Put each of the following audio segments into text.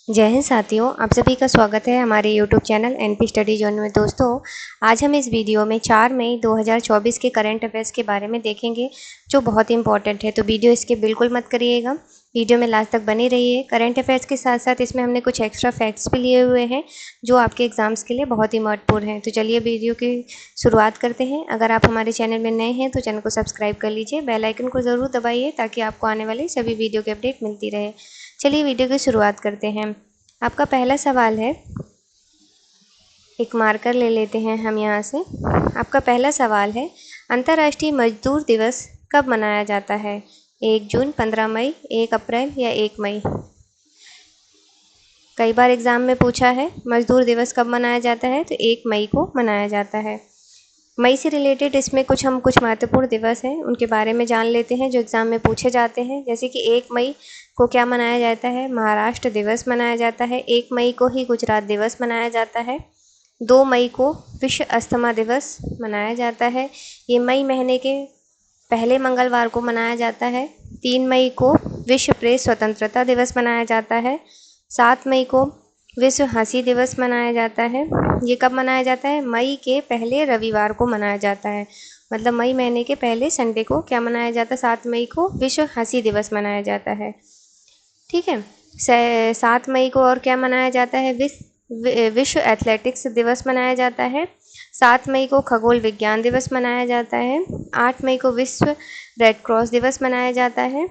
जय हिंद साथियों, आप सभी का स्वागत है हमारे YouTube channel NP study zone में। दोस्तों, आज हम इस वीडियो में 4 मई 2024 के करंट अफेयर्स के बारे में देखेंगे, जो बहुत ही इंपॉर्टेंट है। तो वीडियो इसके बिल्कुल मत करिएगा, वीडियो में लास्ट तक बने रहिए। करंट अफेयर्स के साथ साथ इसमें हमने कुछ एक्स्ट्रा फैक्ट्स भी लिए हुए हैं, जो आपके एग्जाम्स के लिए बहुत ही महत्वपूर्ण हैं। तो चलिए वीडियो की शुरुआत करते हैं। अगर आप हमारे चैनल में नए हैं तो चैनल को सब्सक्राइब कर लीजिए, बेल आइकन को ज़रूर दबाइए ताकि आपको आने वाली सभी वीडियो की अपडेट मिलती रहे। चलिए वीडियो की शुरुआत करते हैं। आपका पहला सवाल है, एक मार्कर ले लेते हैं हम यहाँ से। आपका पहला सवाल है, अंतर्राष्ट्रीय मजदूर दिवस कब मनाया जाता है? 1 जून, 15 मई, 1 अप्रैल या 1 मई? कई बार एग्जाम में पूछा है मजदूर दिवस कब मनाया जाता है, तो 1 मई को मनाया जाता है। मई से रिलेटेड इसमें कुछ महत्वपूर्ण दिवस हैं उनके बारे में जान लेते हैं, जो एग्ज़ाम में पूछे जाते हैं। जैसे कि 1 मई को क्या मनाया जाता है? महाराष्ट्र दिवस मनाया जाता है। 1 मई को ही गुजरात दिवस मनाया जाता है। 2 मई को विश्व अस्थमा दिवस मनाया जाता है, ये मई महीने के पहले मंगलवार को मनाया जाता है। 3 मई को विश्व प्रेस स्वतंत्रता दिवस मनाया जाता है। 7 मई को विश्व हंसी दिवस मनाया जाता है। ये कब मनाया जाता है? मई के पहले रविवार को मनाया जाता है, मतलब मई महीने के पहले संडे को क्या मनाया जाता है? 7 मई को विश्व हंसी दिवस मनाया जाता है। ठीक है। 7 मई को और क्या मनाया जाता है? विश्व एथलेटिक्स दिवस मनाया जाता है। 7 मई को खगोल विज्ञान दिवस मनाया जाता है। 8 मई को विश्व रेड क्रॉस दिवस मनाया जाता है।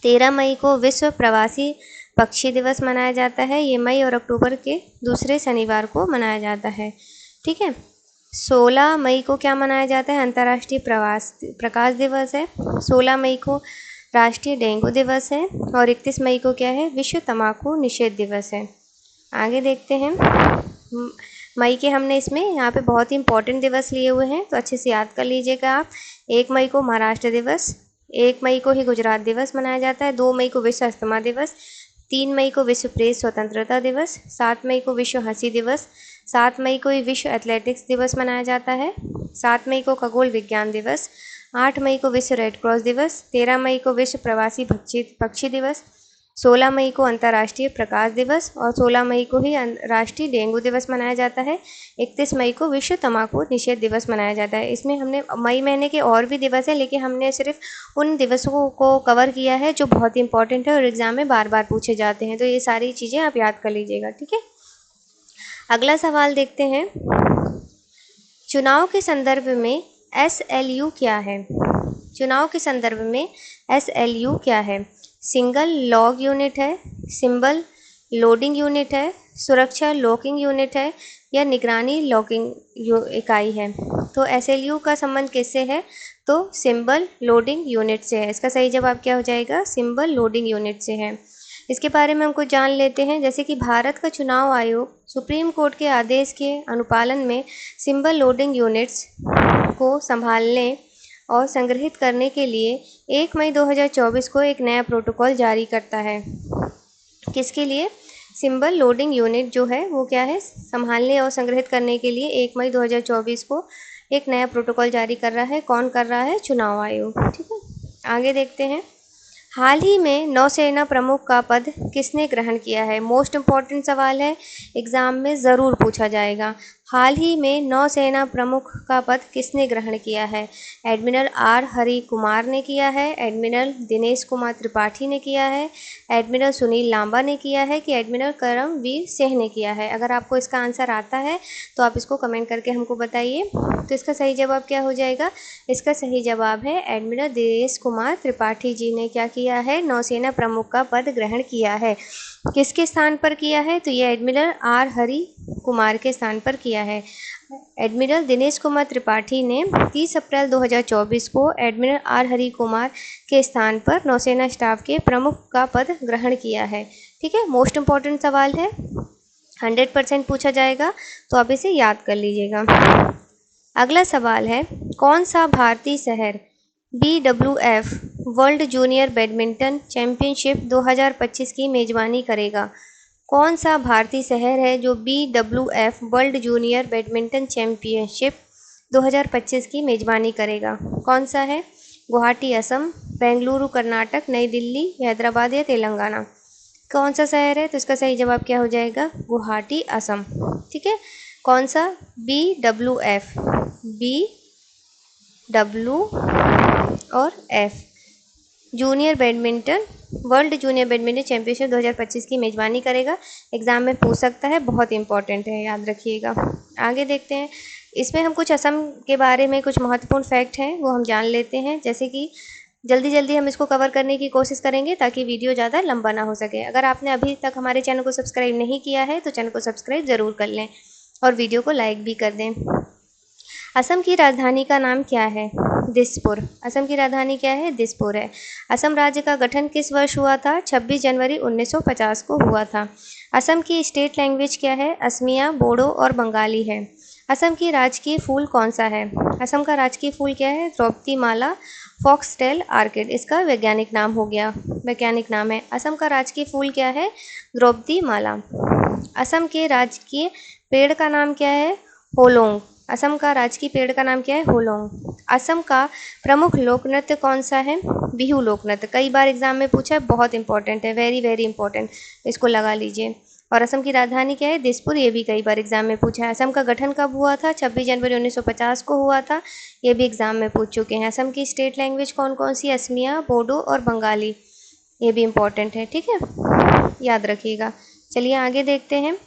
13 मई को विश्व प्रवासी पक्षी दिवस मनाया जाता है, ये मई और अक्टूबर के दूसरे शनिवार को मनाया जाता है। ठीक है। 16 मई को क्या मनाया जाता है? अंतर्राष्ट्रीय प्रकाश दिवस है। 16 मई को राष्ट्रीय डेंगू दिवस है। और 31 मई को क्या है? विश्व तंबाकू निषेध दिवस है। आगे देखते हैं। मई के हमने इसमें यहाँ पे बहुत ही इंपॉर्टेंट दिवस लिए हुए हैं, तो अच्छे से याद कर लीजिएगा आप। 1 मई को महाराष्ट्र दिवस, 1 मई को ही गुजरात दिवस मनाया जाता है। 2 मई को विश्व अस्थमा दिवस, 3 मई को विश्व प्रेस स्वतंत्रता दिवस, 7 मई को विश्व हंसी दिवस, 7 मई को ही विश्व एथलेटिक्स दिवस मनाया जाता है, 7 मई को खगोल विज्ञान दिवस, 8 मई को विश्व रेड क्रॉस दिवस, 13 मई को विश्व प्रवासी पक्षी दिवस, 16 मई को अंतर्राष्ट्रीय प्रकाश दिवस और 16 मई को ही राष्ट्रीय डेंगू दिवस मनाया जाता है। 31 मई को विश्व तंबाकू निषेध दिवस मनाया जाता है। इसमें हमने मई महीने के और भी दिवस है, लेकिन हमने सिर्फ उन दिवसों को कवर किया है जो बहुत इंपॉर्टेंट है और एग्जाम में बार बार पूछे जाते हैं। तो ये सारी चीज़ें आप याद कर लीजिएगा। ठीक है। अगला सवाल देखते हैं। चुनाव के संदर्भ में SLU क्या है? चुनाव के संदर्भ में SLU क्या है? सिंगल लॉग यूनिट है, सिंबल लोडिंग यूनिट है, सुरक्षा लॉकिंग यूनिट है या निगरानी लॉकिंग इकाई है? तो SLU का संबंध किससे है? तो सिंबल लोडिंग यूनिट से है। इसका सही जवाब क्या हो जाएगा? सिंबल लोडिंग यूनिट से है। इसके बारे में हम कुछ जान लेते हैं। जैसे कि भारत का चुनाव आयोग सुप्रीम कोर्ट के आदेश के अनुपालन में सिंबल लोडिंग यूनिट्स को संभालने और संग्रहित करने के लिए 1 मई 2024 को एक नया प्रोटोकॉल जारी करता है। किसके लिए? सिंबल लोडिंग यूनिट जो है वो क्या है? संभालने और संग्रहित करने के लिए 1 मई 2024 को एक नया प्रोटोकॉल जारी कर रहा है। कौन कर रहा है? चुनाव आयोग। ठीक है। आगे देखते हैं। हाल ही में नौसेना प्रमुख का पद किसने ग्रहण किया है? मोस्ट इम्पॉर्टेंट सवाल है, एग्जाम में ज़रूर पूछा जाएगा। हाल ही में नौसेना प्रमुख का पद किसने ग्रहण किया है? एडमिरल आर हरि कुमार ने किया है, एडमिरल दिनेश कुमार त्रिपाठी ने किया है, एडमिरल सुनील लांबा ने किया है कि एडमिरल करमवीर सिंह ने किया है? अगर आपको इसका आंसर आता है तो आप इसको कमेंट करके हमको बताइए। तो इसका सही जवाब क्या हो जाएगा? इसका सही जवाब है एडमिरल दिनेश कुमार त्रिपाठी जी ने क्या किया है? नौसेना प्रमुख का पद ग्रहण किया है। किसके स्थान पर किया है? तो ये एडमिरल आर हरि कुमार के स्थान पर किया है। एडमिरल दिनेश कुमार त्रिपाठी ने 30 अप्रैल 2024 को एडमिरल आर हरि कुमार के स्थान पर नौसेना स्टाफ के प्रमुख का पद ग्रहण किया है। ठीक है। मोस्ट इम्पॉर्टेंट सवाल है, 100% पूछा जाएगा, तो आप इसे याद कर लीजिएगा। अगला सवाल है, कौन सा भारतीय शहर BWF world junior badminton championship 2025 की मेजबानी करेगा? कौन सा भारतीय शहर है जो BWF world junior badminton championship 2025 की मेजबानी करेगा? कौन सा है? गुवाहाटी असम, बेंगलुरु कर्नाटक, नई दिल्ली, हैदराबाद या तेलंगाना? कौन सा शहर है, तो इसका सही जवाब क्या हो जाएगा, गुवाहाटी असम। ठीक है, कौन सा, BWF, BW और F, junior badminton, world junior badminton championship 2025 की मेजबानी करेगा। एग्जाम में पूछ सकता है, बहुत इंपॉर्टेंट है, याद रखिएगा। आगे देखते हैं, इसमें हम कुछ असम के बारे में कुछ महत्वपूर्ण फैक्ट हैं वो हम जान लेते हैं। जैसे कि जल्दी जल्दी हम इसको कवर करने की कोशिश करेंगे ताकि वीडियो ज़्यादा लंबा ना हो सके। अगर आपने अभी तक हमारे चैनल को सब्सक्राइब नहीं किया है तो चैनल को सब्सक्राइब ज़रूर कर लें और वीडियो को लाइक भी कर दें। असम की राजधानी का नाम क्या है, दिसपुर। असम की राजधानी क्या है, दिसपुर है। असम राज्य का गठन किस वर्ष हुआ था, 26 जनवरी 1950 को हुआ था। असम की स्टेट लैंग्वेज क्या है, असमिया, बोडो और बंगाली है। असम की राजकीय फूल कौन सा है, असम का राजकीय फूल क्या है, द्रौपदी माला फॉक्सटेल आर्किड, इसका वैज्ञानिक नाम हो गया, वैज्ञानिक नाम है। असम का राजकीय फूल क्या है, द्रौपदी माला। असम के राजकीय पेड़ का नाम क्या है, होलोंग। असम का राजकीय पेड़ का नाम क्या है, होलोंग। असम का प्रमुख लोक नृत्य कौन सा है, बिहू लोक नृत्य। कई बार एग्जाम में पूछा है, बहुत इंपॉर्टेंट है, वेरी वेरी इंपॉर्टेंट, इसको लगा लीजिए। और असम की राजधानी क्या है, दिसपुर, ये भी कई बार एग्जाम में पूछा है। असम का गठन कब हुआ था, 26 जनवरी 1950 को हुआ था, ये भी एग्जाम में पूछ चुके हैं। असम की स्टेट लैंग्वेज कौन कौन सी, असमिया, बोडो और बंगाली, ये भी इम्पॉर्टेंट है, ठीक है, याद रखिएगा। चलिए आगे देखते हैं,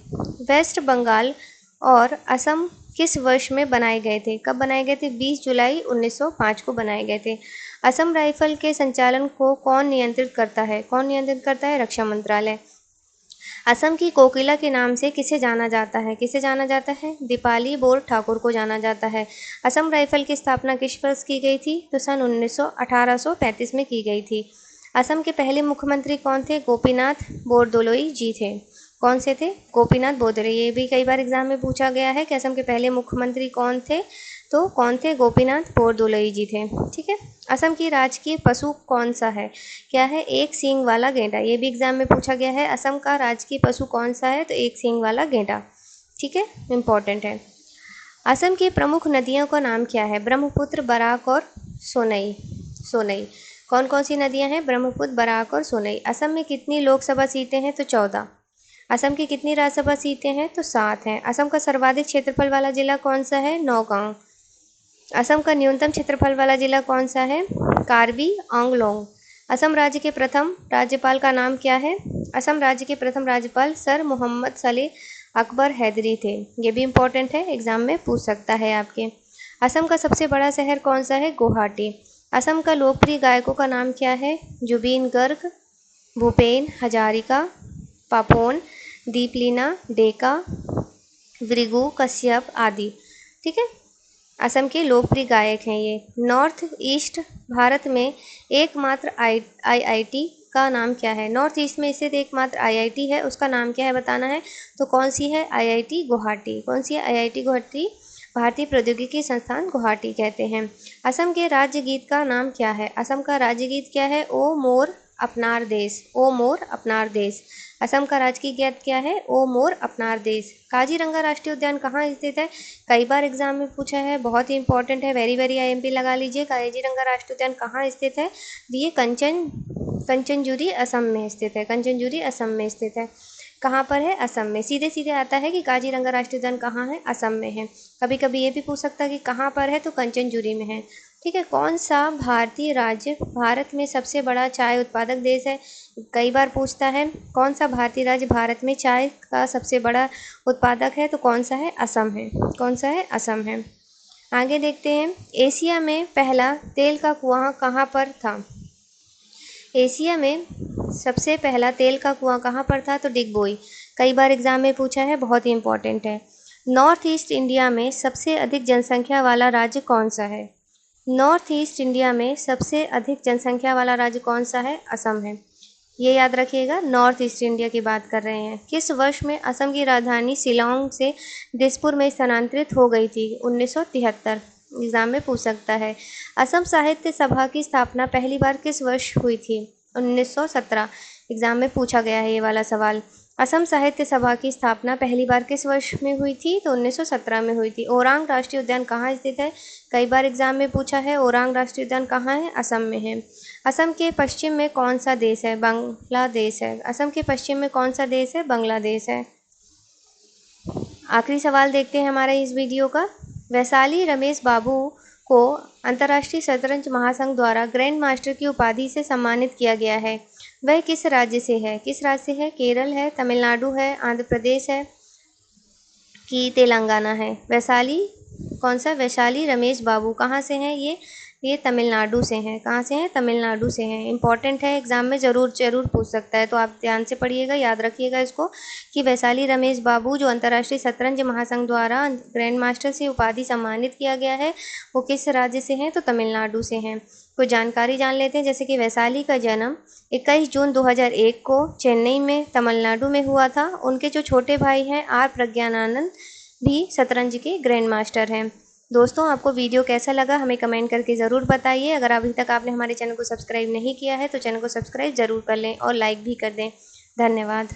वेस्ट बंगाल और असम किस वर्ष में बनाए गए थे, कब बनाए गए थे, 20 जुलाई 1905 को बनाए गए थे। असम राइफल के संचालन को कौन नियंत्रित करता है, कौन नियंत्रित करता है, रक्षा मंत्रालय। असम की कोकिला के नाम से किसे जाना जाता है, किसे जाना जाता है, दीपाली बोर ठाकुर को जाना जाता है। असम राइफल की स्थापना किस वर्ष की गई थी, तो सन 1835 में की गई थी। असम के पहले मुख्यमंत्री कौन थे, गोपीनाथ बोरदोलोई जी थे। कौन से थे, गोपीनाथ बोरदोलोई, ये भी कई बार एग्जाम में पूछा गया है कि असम के पहले मुख्यमंत्री कौन थे, तो कौन थे, गोपीनाथ बोरदोलोई जी थे। ठीक है, असम की राजकीय पशु कौन सा है, क्या है, एक सींग वाला गेंडा, ये भी एग्जाम में पूछा गया है। असम का राजकीय पशु कौन सा है, तो एक सींग वाला गेंडा, ठीक है, इंपॉर्टेंट है। असम की प्रमुख नदियों का नाम क्या है, ब्रह्मपुत्र, बराक और सोनई, सोनई। कौन कौन सी नदियां हैं, ब्रह्मपुत्र, बराक और सोनई। असम में कितनी लोकसभा सीटें हैं, तो 14। असम की कितनी राज्यसभा सीटें हैं, तो 7 हैं। असम का सर्वाधिक क्षेत्रफल वाला जिला कौन सा है, नौगांव। असम का न्यूनतम क्षेत्रफल वाला जिला कौन सा है, कार्बी आंगलोंग। असम राज्य के प्रथम राज्यपाल का नाम क्या है, असम राज्य के प्रथम राज्यपाल सर मोहम्मद सलीह अकबर हैदरी थे, ये भी इंपॉर्टेंट है, एग्जाम में पूछ सकता है आपके। असम का सबसे बड़ा शहर कौन सा है, गुवाहाटी। असम का लोकप्रिय गायकों का नाम क्या है, जुबीन गर्ग, भूपेन हजारिका, पापोन, दीपलीना डेका, भृगु कश्यप आदि, ठीक है, असम के लोकप्रिय गायक हैं ये। नॉर्थ ईस्ट भारत में एकमात्र आईआईटी का नाम क्या है, नॉर्थ ईस्ट में स्थित एकमात्र आईआईटी है, उसका नाम क्या है बताना है, तो कौन सी है, आईआईटी गुवाहाटी। कौन सी है, आईआईटी गुवाहाटी, भारतीय प्रौद्योगिकी संस्थान गुवाहाटी कहते हैं। असम के राज्य गीत का नाम क्या है, असम का राज्य गीत क्या है, ओ मोर अपनार देश, ओ मोर अपनार देश। असम का राजकीय गीत क्या है, ओ मोर अपनार देश। काजीरंगा राष्ट्रीय उद्यान कहाँ स्थित है, कई बार एग्जाम में पूछा है, बहुत ही इंपॉर्टेंट है, वेरी वेरी आईएमपी लगा लीजिए। काजीरंगा राष्ट्रीय उद्यान कहाँ स्थित है, ये कंचनजुरी असम में स्थित है, कंचनजुरी असम में स्थित है। कहाँ पर है, असम में। सीधे सीधे आता है कि काजीरंगा राष्ट्रीय उद्यान कहाँ है, असम में है। कभी कभी ये भी पूछ सकता है कि कहाँ पर है, तो कंचनजुरी में है, ठीक है। कौन सा भारतीय राज्य भारत में सबसे बड़ा चाय उत्पादक देश है, कई बार पूछता है, कौन सा भारतीय राज्य भारत में चाय का सबसे बड़ा उत्पादक है, तो कौन सा है, असम है, कौन सा है, असम है। आगे देखते हैं, एशिया में पहला तेल का कुआं कहाँ पर था, एशिया में सबसे पहला तेल का कुआं कहाँ पर था, तो डिगबोई, कई बार एग्जाम में पूछा है, बहुत ही इंपॉर्टेंट है। नॉर्थ ईस्ट इंडिया में सबसे अधिक जनसंख्या वाला राज्य कौन सा है, नॉर्थ ईस्ट इंडिया में सबसे अधिक जनसंख्या वाला राज्य कौन सा है, असम है, ये याद रखिएगा। नॉर्थ ईस्ट इंडिया की बात कर रहे हैं। किस वर्ष में असम की राजधानी शिलांग से दिसपुर में स्थानांतरित हो गई थी, 1973, एग्जाम में पूछ सकता है। असम साहित्य सभा की स्थापना पहली बार किस वर्ष हुई थी, 1917, एग्जाम में पूछा गया है ये वाला सवाल। असम साहित्य सभा की स्थापना पहली बार किस वर्ष में हुई थी, तो 1917 में हुई थी। ओरांग राष्ट्रीय उद्यान कहाँ स्थित है, कई बार एग्जाम में पूछा है, ओरांग राष्ट्रीय उद्यान कहाँ है, असम में है। असम के पश्चिम में कौन सा देश है? बांग्लादेश है। असम के पश्चिम में कौन सा देश है? बांग्लादेश है। आखिरी सवाल देखते हैं हमारे इस वीडियो का। वैशाली रमेश बाबू को अंतर्राष्ट्रीय शतरंज महासंघ द्वारा ग्रैंड मास्टर की उपाधि से सम्मानित किया गया है। वह किस राज्य से है? किस राज्य से है? केरल है, तमिलनाडु है, आंध्र प्रदेश है कि तेलंगाना है? वैशाली कौन सा? वैशाली रमेश बाबू कहाँ से हैं ये तमिलनाडु से हैं। कहाँ से हैं? तमिलनाडु से हैं। इंपॉर्टेंट है, एग्जाम में ज़रूर पूछ सकता है, तो आप ध्यान से पढ़िएगा, याद रखिएगा इसको कि वैशाली रमेश बाबू जो अंतर्राष्ट्रीय शतरंज महासंघ द्वारा ग्रैंड मास्टर से उपाधि सम्मानित किया गया है, वो किस राज्य से हैं? तो तमिलनाडु से हैं। कुछ जानकारी जान लेते हैं, जैसे कि वैशाली का जन्म 21 जून 2001 को चेन्नई में तमिलनाडु में हुआ था। उनके जो छोटे भाई हैं आर प्रज्ञानानंद भी शतरंज के ग्रैंड मास्टर हैं। दोस्तों, आपको वीडियो कैसा लगा हमें कमेंट करके ज़रूर बताइए। अगर अभी तक आपने हमारे चैनल को सब्सक्राइब नहीं किया है तो चैनल को सब्सक्राइब ज़रूर कर लें और लाइक भी कर दें। धन्यवाद।